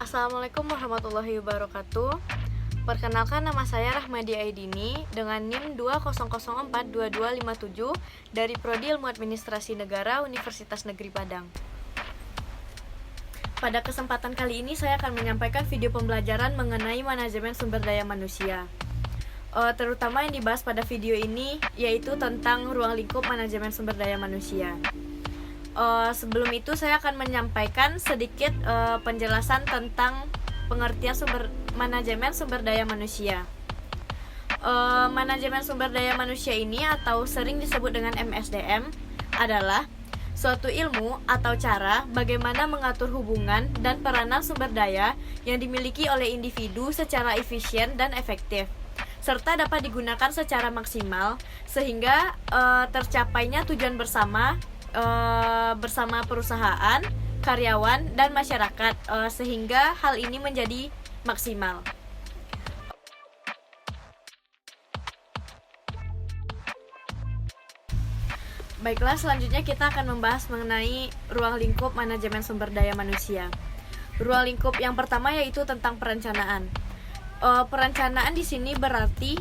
Assalamualaikum warahmatullahi wabarakatuh. Perkenalkan, nama saya Rahmadi Aidini dengan NIM 20042257 dari Prodi Ilmu Administrasi Negara Universitas Negeri Padang. Pada kesempatan kali ini saya akan menyampaikan video pembelajaran mengenai manajemen sumber daya manusia. Terutama yang dibahas pada video ini yaitu tentang ruang lingkup manajemen sumber daya manusia. Sebelum itu saya akan menyampaikan sedikit penjelasan tentang pengertian manajemen sumber daya manusia. Manajemen sumber daya manusia ini atau sering disebut dengan MSDM adalah suatu ilmu atau cara bagaimana mengatur hubungan dan peranan sumber daya yang dimiliki oleh individu secara efisien dan efektif, serta dapat digunakan secara maksimal sehingga tercapainya tujuan bersama perusahaan, karyawan, dan masyarakat, sehingga hal ini menjadi maksimal. Baiklah, selanjutnya kita akan membahas mengenai ruang lingkup manajemen sumber daya manusia. Ruang lingkup yang pertama yaitu tentang perencanaan. Perencanaan di sini berarti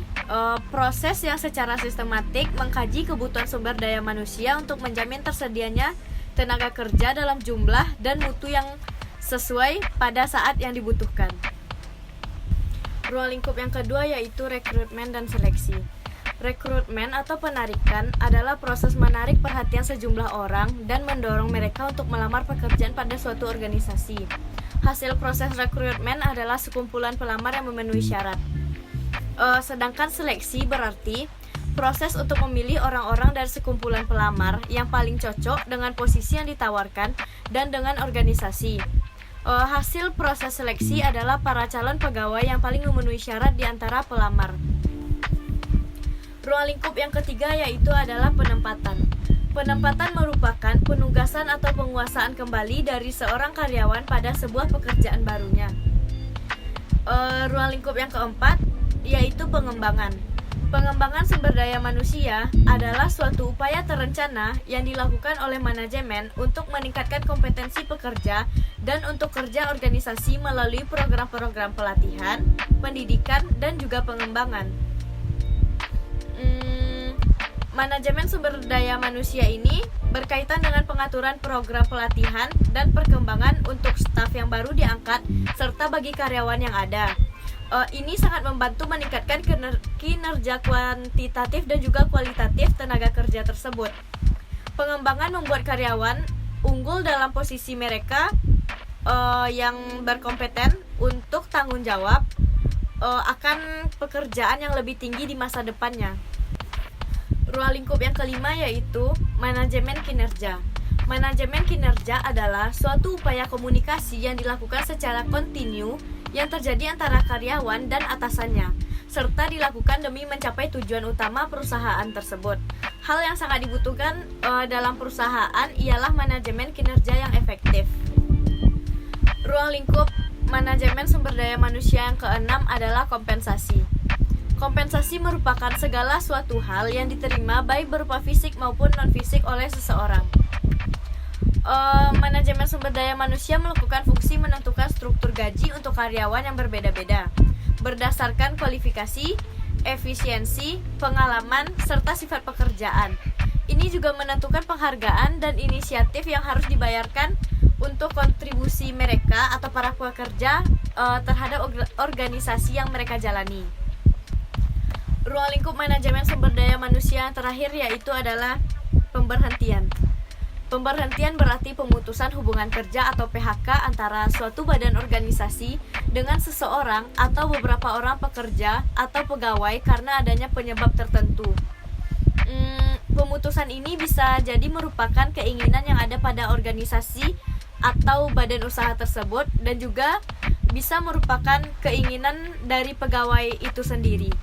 proses yang secara sistematik mengkaji kebutuhan sumber daya manusia untuk menjamin tersedianya tenaga kerja dalam jumlah dan mutu yang sesuai pada saat yang dibutuhkan. Ruang lingkup yang kedua yaitu rekrutmen dan seleksi. Rekrutmen atau penarikan adalah proses menarik perhatian sejumlah orang dan mendorong mereka untuk melamar pekerjaan pada suatu organisasi. Hasil proses rekrutmen adalah sekumpulan pelamar yang memenuhi syarat. Sedangkan seleksi berarti proses untuk memilih orang-orang dari sekumpulan pelamar yang paling cocok dengan posisi yang ditawarkan dan dengan organisasi. Hasil proses seleksi adalah para calon pegawai yang paling memenuhi syarat di antara pelamar. Ruang lingkup yang ketiga yaitu adalah penempatan. Penempatan merupakan penugasan atau penguasaan kembali dari seorang karyawan pada sebuah pekerjaan barunya. Ruang lingkup yang keempat yaitu pengembangan. Pengembangan sumber daya manusia adalah suatu upaya terencana yang dilakukan oleh manajemen untuk meningkatkan kompetensi pekerja dan untuk kerja organisasi melalui program-program pelatihan, pendidikan, dan juga pengembangan. Manajemen sumber daya manusia ini berkaitan dengan pengaturan program pelatihan dan perkembangan untuk staf yang baru diangkat serta bagi karyawan yang ada. Ini sangat membantu meningkatkan kinerja kuantitatif dan juga kualitatif tenaga kerja tersebut. Pengembangan membuat karyawan unggul dalam posisi mereka yang berkompeten untuk tanggung jawab akan pekerjaan yang lebih tinggi di masa depannya. Ruang lingkup yang kelima yaitu manajemen kinerja. Manajemen kinerja adalah suatu upaya komunikasi yang dilakukan secara kontinu yang terjadi antara karyawan dan atasannya, serta dilakukan demi mencapai tujuan utama perusahaan tersebut. Hal yang sangat dibutuhkan dalam perusahaan ialah manajemen kinerja yang efektif. Ruang lingkup manajemen sumber daya manusia yang keenam adalah kompensasi. Kompensasi merupakan segala suatu hal yang diterima baik berupa fisik maupun non-fisik oleh seseorang. Manajemen sumber daya manusia melakukan fungsi menentukan struktur gaji untuk karyawan yang berbeda-beda berdasarkan kualifikasi, efisiensi, pengalaman, serta sifat pekerjaan. Ini juga menentukan penghargaan dan inisiatif yang harus dibayarkan untuk kontribusi mereka atau para pekerja terhadap organisasi yang mereka jalani. Ruang lingkup manajemen sumber daya manusia yang terakhir yaitu adalah pemberhentian. Pemberhentian berarti pemutusan hubungan kerja atau PHK antara suatu badan organisasi dengan seseorang atau beberapa orang pekerja atau pegawai karena adanya penyebab tertentu. Pemutusan ini bisa jadi merupakan keinginan yang ada pada organisasi atau badan usaha tersebut dan juga bisa merupakan keinginan dari pegawai itu sendiri.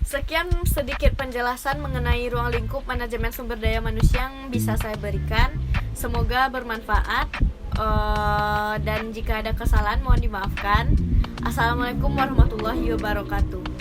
Sekian sedikit penjelasan mengenai ruang lingkup manajemen sumber daya manusia yang bisa saya berikan. Semoga bermanfaat dan jika ada kesalahan mohon dimaafkan. Assalamualaikum warahmatullahi wabarakatuh.